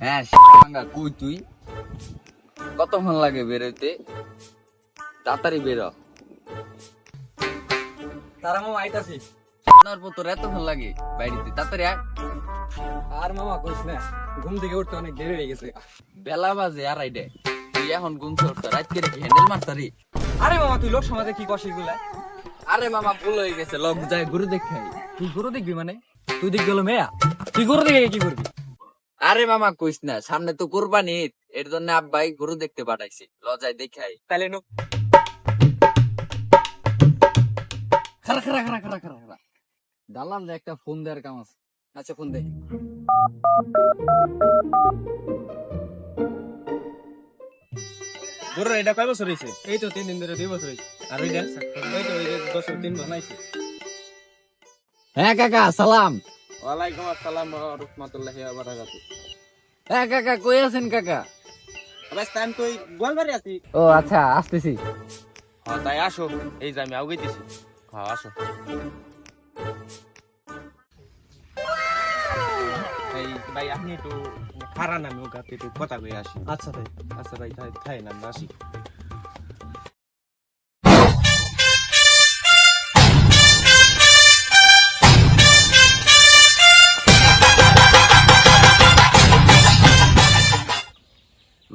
হ্যাঁ কই তুই কতক্ষণ লাগে বেরোতে? তাড়াতাড়ি বেরো। তারা মামা আইতাছি। আপনার তোর এতক্ষণ লাগে বাড়িতে? তাড়াতাড়ি আয়। আর মামা কইস না, ঘুম থেকে উঠতে অনেক দেরি হয়ে গেছে। বেলা বাজে আড়াইটে, তুই এখন ঘুমছে উঠতে রাত করে কি হ্যান্ডেল মারতারি? আরে মামা তুই লোক সমাজে কি কষি গুলা? আরে মামা ভুল হয়ে গেছে, লগ যায় ঘুরে দেখাই। তুই গরু দেখবি মানে? তুই দেখ গেল মেয়া, তুই গরু দেখে কি করবি? আরে মামা কইস না, সামনে তো কোরবানি ঈদ, এর জন্য আব্বাই গরু দেখতে পাঠাইছে, লজায় দেখাই। তাইলে নো। খারা খারা খারা খারা খারা খারা দালাল একটা ফোন দেওয়ার কাম আছে। আচ্ছা ফোন দে। গরুর এটা কয় বছর হয়েছে? এই তো 3 দিন ধরে 2 বছর হইছে। আর ওইটা ওই তো ওই যে 10 3 বছর নাইছে। হ্যাঁ কাকা সালাম। ওয়ালাইকুম আসসালাম ওয়া রাহমাতুল্লাহি ওয়া বারাকাতুহু। হ্যাঁ কাকা কই আছেন কাকা? আবার টাইম কই গোয়ালবাড়ি আছি। ও আচ্ছা আসতেছি। হ্যাঁ তাই আসো, এই যে আমি আউগাইতেছি। হ্যাঁ আসো। এই ভাই আপনি একটু খারাপ নামে ওকে একটু কথা কই আসি। আচ্ছা তাই। আচ্ছা ভাই তাই না আমি আসি।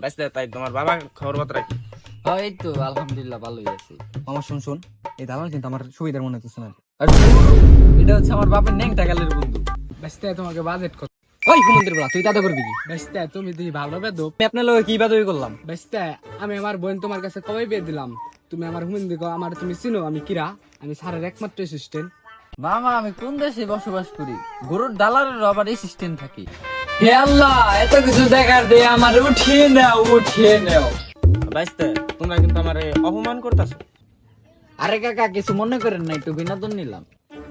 ব্যাস তাই তোমার বাবা খবর বার্তা কি? হ্যাঁ এই তো আলহামদুলিল্লাহ ভালোই আছি। মামা শুন শুন, এই দালাল কিন্তু আমার সুবিধার মনে হচ্ছে না। আর এটা হচ্ছে আমার বাপের ন্যাংটা গালের বন্ধু। বেস্তে তোমাকে বাজেট কত? ওই কুমন্দির বলা তুই দাদা করবি কি? বেস্তে তুমি তুই ভালো বেদো। আমি আপনার লগে কি বাদই করলাম? বেস্তে আমি আমার বোন তোমার কাছে কবে বিয়ে দিলাম? তুমি আমার হুমিন্দি কো, আমার তুমি চিনো আমি কিরা? আমি স্যারের একমাত্র অ্যাসিস্ট্যান্ট। মামা আমি কোন দেশে বসবাস করি? গরুর দালালের আবার অ্যাসিস্ট্যান্ট থাকি। হে আল্লাহ, এত কিছু দেখার দিয়ে আমার উঠিয়ে নাও, উঠিয়ে নাও। বাইস্তে তোমরা কিন্তু আমারে অপমান করতেছো। আরে কাকা কিছু মনে করেন না, একটু বিনোদন নিলাম।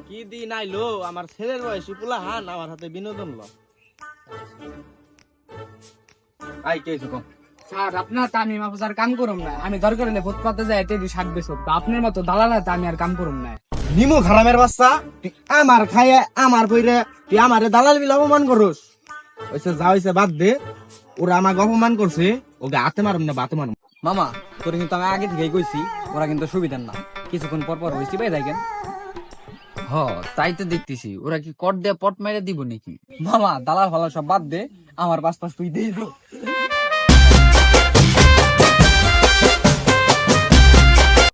কি দিন আইলো আমার ছেলের বয়সী পোলা হান আমার হাতে বিনোদন লো। আই কে কম স্যার আপনার তা আমি মাফুজার কাম করুম না। আমি দরকার হলে ফুটপাতে যাই এতে 60 বেচো। তা আপনার মতো দালাল না, তা আমি আর কাম করুম না। নিমু খারামের বাচ্চা, তুই আমার খাইয়ে আমার কইরে তুই আমারে দালাল বিল অপমান করস। ওইসে যা হইছে বাদ দে, ওরা আমাকে অপমান করছে, ওকে হাতে মারুম না বাতে মারুম। মামা তোর কিন্তু আমি আগে থেকেই কইছি, ওরা কিন্তু সুবিধার না। কিছুক্ষণ পর পর হইছি ভাই দেখেন। হ তাই তো দেখতেছি, ওরা কি কট দিয়ে পট মেরে দিব নাকি? মামা দালাল ফালাল সব বাদ দে, আমার পাশ তুই দিয়ে দে।